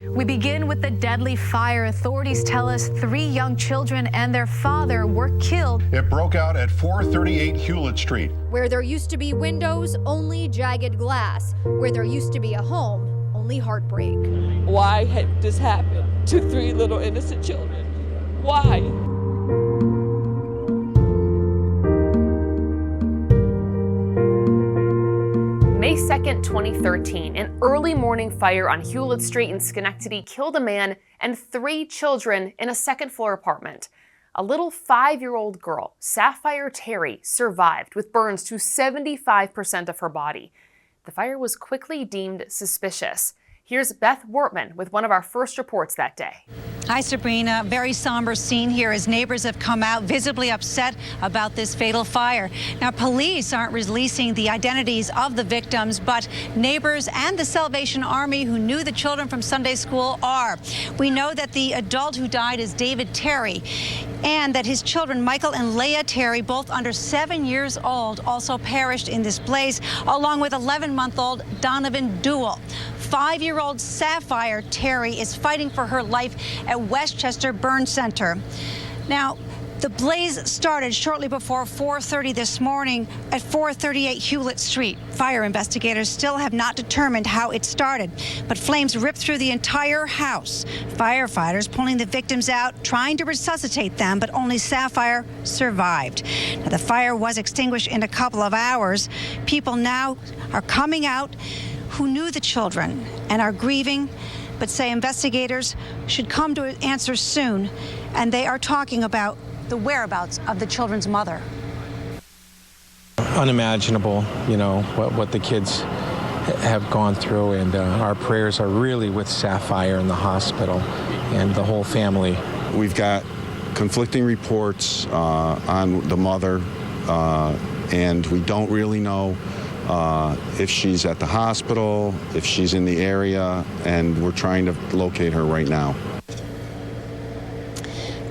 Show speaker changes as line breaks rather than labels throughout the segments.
We begin with the deadly fire. Authorities tell us 3 young children and their father were killed.
It broke out at 438 Hulett Street.
Where there used to be windows, only jagged glass. Where there used to be a home, only heartbreak.
Why had this happened to 3 little innocent children? Why?
May 2nd, 2013, an early morning fire on Hulett Street in Schenectady killed a man and 3 children in a second-floor apartment. A little 5-year-old girl, Sapphire Terry, survived with burns to 75% of her body. The fire was quickly deemed suspicious. Here's Beth Wortman with one of our first reports that day.
Hi, Sabrina. Very somber scene here as neighbors have come out visibly upset about this fatal fire. Now, police aren't releasing the identities of the victims, but neighbors and the Salvation Army who knew the children from Sunday school are. We know that the adult who died is David Terry, and that his children, Michael and Leah Terry, both under 7 years old, also perished in this blaze, along with 11-month-old Donovan Duell. 5-year-old Sapphire Terry is fighting for her life at Westchester Burn Center. Now, the blaze started shortly before 4:30 this morning at 438 Hulett Street. Fire investigators still have not determined how it started, but flames ripped through the entire house. Firefighters pulling the victims out, trying to resuscitate them, but only Sapphire survived. Now, the fire was extinguished in a couple of hours. People now are coming out who knew the children and are grieving, but say investigators should come to answers soon, and they are talking about the whereabouts of the children's mother.
Unimaginable, you know, what the kids have gone through, and our prayers are really with Sapphire in the hospital and the whole family.
We've got conflicting reports on the mother, and we don't really know if she's at the hospital, if she's in the area, and we're trying to locate her right now.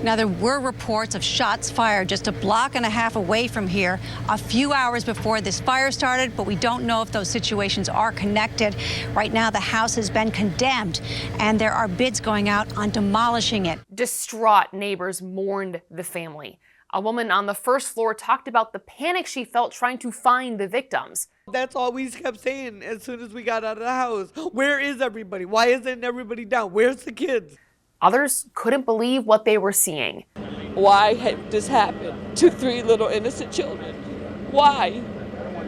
Now, there were reports of shots fired just a block and a half away from here a few hours before this fire started, but we don't know if those situations are connected. Right now, the house has been condemned, and there are bids going out on demolishing it.
Distraught neighbors mourned the family. A woman on the first floor talked about the panic she felt trying to find the victims.
That's all we kept saying as soon as we got out of the house. Where is everybody? Why isn't everybody down? Where's the kids?
Others couldn't believe what they were seeing.
Why had this happened to 3 little innocent children? Why?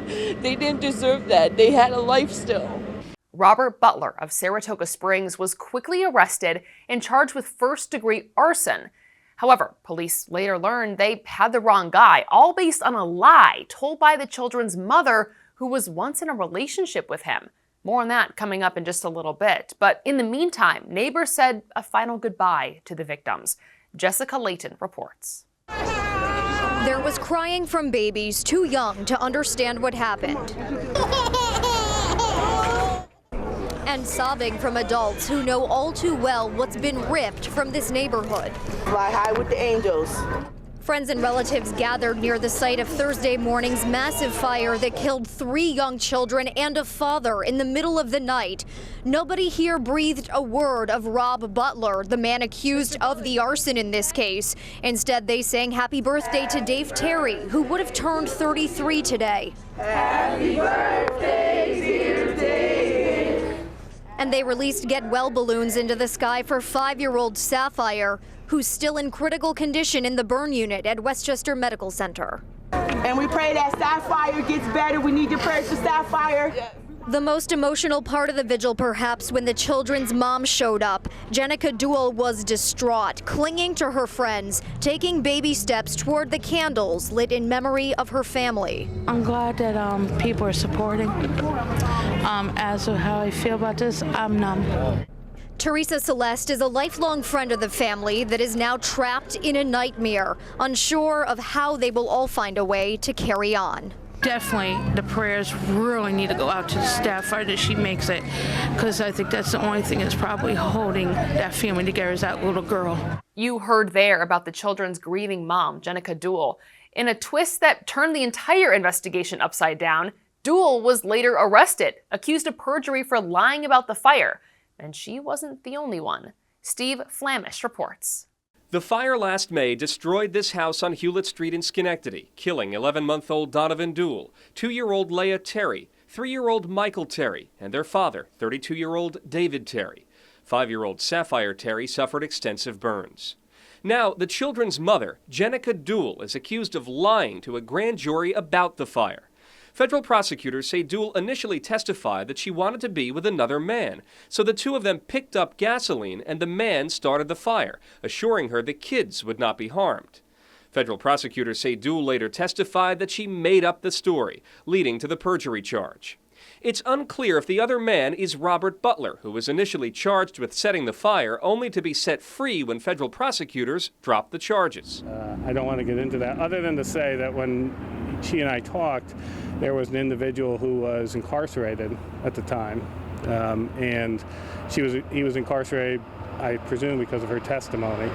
They didn't deserve that. They had a life still.
Robert Butler of Saratoga Springs was quickly arrested and charged with first-degree arson. However, police later learned they had the wrong guy, all based on a lie told by the children's mother, who was once in a relationship with him. More on that coming up in just a little bit. But in the meantime, neighbors said a final goodbye to the victims. Jessica Layton reports.
There was crying from babies too young to understand what happened. And sobbing from adults who know all too well what's been ripped from this neighborhood.
Fly high with the angels.
Friends and relatives gathered near the site of Thursday morning's massive fire that killed 3 young children and a father in the middle of the night. Nobody here breathed a word of Rob Butler, the man accused of the arson in this case. Instead, they sang happy birthday to Dave Terry, who would have turned 33 today.
Happy birthday, dear Dave.
And they released get well balloons into the sky for 5-year-old Sapphire, who's still in critical condition in the burn unit at Westchester Medical Center.
And we pray that Sapphire gets better. We need your prayers for Sapphire.
The most emotional part of the vigil, perhaps, when the children's mom showed up. Jenica Duell was distraught, clinging to her friends, taking baby steps toward the candles lit in memory of her family.
I'm glad that people are supporting. As to how I feel about this, I'm numb.
Teresa Celeste is a lifelong friend of the family that is now trapped in a nightmare, unsure of how they will all find a way to carry on.
Definitely, the prayers really need to go out to the staff that she makes it, because I think that's the only thing that's probably holding that family together is that little girl.
You heard there about the children's grieving mom, Jenica Duell. In a twist that turned the entire investigation upside down, Duell was later arrested, accused of perjury for lying about the fire. And she wasn't the only one. Steve Flamish reports.
The fire last May destroyed this house on Hulett Street in Schenectady, killing 11-month-old Donovan Dool, 2-year-old Leah Terry, 3-year-old Michael Terry, and their father, 32-year-old David Terry. 5-year-old Sapphire Terry suffered extensive burns. Now, the children's mother, Jenica Dool, is accused of lying to a grand jury about the fire. Federal prosecutors say Dool initially testified that she wanted to be with another man, so the two of them picked up gasoline and the man started the fire, assuring her the kids would not be harmed. Federal prosecutors say Dool later testified that she made up the story, leading to the perjury charge. It's unclear if the other man is Robert Butler, who was initially charged with setting the fire, only to be set free when federal prosecutors dropped the charges.
I don't want to get into that, other than to say that when she and I talked, there was an individual who was incarcerated at the time, and he was incarcerated, I presume, because of her testimony.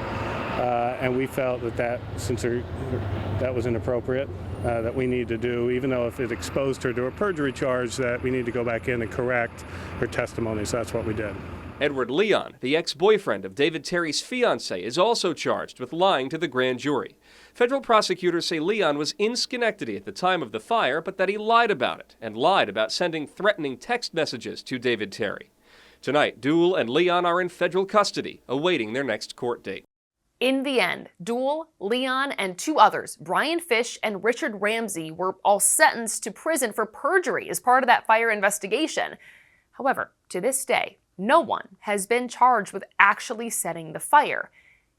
And we felt that since that was inappropriate, that we need to do, even though if it exposed her to a perjury charge, that we need to go back in and correct her testimony. So that's what we did.
Edward Leon, the ex-boyfriend of David Terry's fiancée, is also charged with lying to the grand jury. Federal prosecutors say Leon was in Schenectady at the time of the fire, but that he lied about it and lied about sending threatening text messages to David Terry. Tonight, Dool and Leon are in federal custody, awaiting their next court date.
In the end, Dool, Leon, and 2 others, Brian Fish and Richard Ramsey, were all sentenced to prison for perjury as part of that fire investigation. However, to this day, no one has been charged with actually setting the fire.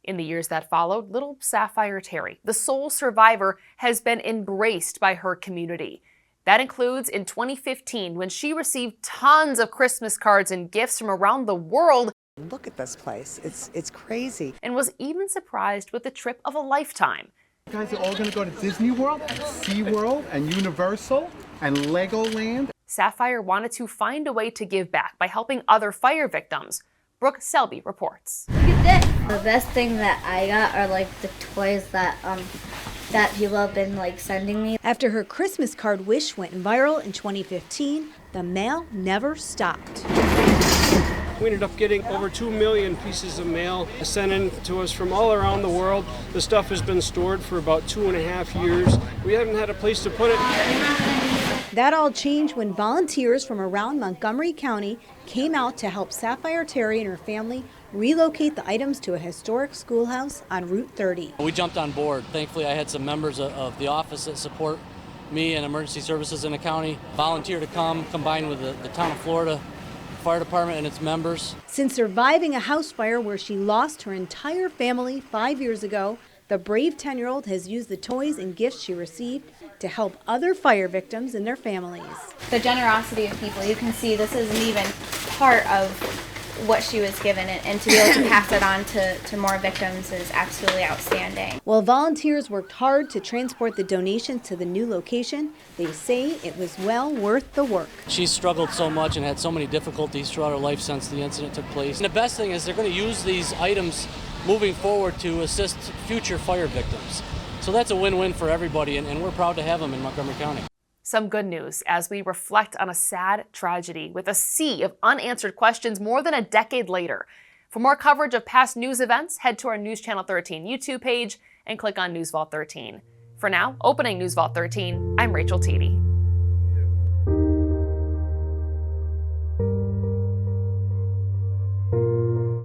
In the years that followed, little Sapphire Terry, the sole survivor, has been embraced by her community. That includes in 2015 when she received tons of Christmas cards and gifts from around the world.
Look at this place. It's crazy.
And was even surprised with the trip of a lifetime.
You guys are all going to go to Disney World and SeaWorld and Universal and Legoland.
Sapphire wanted to find a way to give back by helping other fire victims. Brooke Selby reports.
Look at this. The best thing that I got are like the toys that people have been like sending me.
After her Christmas card wish went viral in 2015, the mail never stopped.
We ended up getting over 2 million pieces of mail sent in to us from all around the world. The stuff has been stored for about 2.5 years. We haven't had a place to put it.
That all changed when volunteers from around Montgomery County came out to help Sapphire Terry and her family relocate the items to a historic schoolhouse on Route 30.
We jumped on board. Thankfully, I had some members of the office that support me and emergency services in the county volunteer to come, combined with the town of Florida Fire Department and its members.
Since surviving a house fire where she lost her entire family 5 years ago, the brave 10-year-old has used the toys and gifts she received to help other fire victims and their families.
The generosity of people, you can see this isn't even part of what she was given, and to be able to pass it on to more victims is absolutely outstanding.
While volunteers worked hard to transport the donations to the new location, they say it was well worth the work.
She's struggled so much and had so many difficulties throughout her life since the incident took place. And the best thing is they're going to use these items moving forward to assist future fire victims. So that's a win-win for everybody, and we're proud to have them in Montgomery County.
Some good news as we reflect on a sad tragedy with a sea of unanswered questions more than a decade later. For more coverage of past news events, head to our News Channel 13 YouTube page and click on News Vault 13. For now, opening News Vault 13, I'm Rachel Teedy.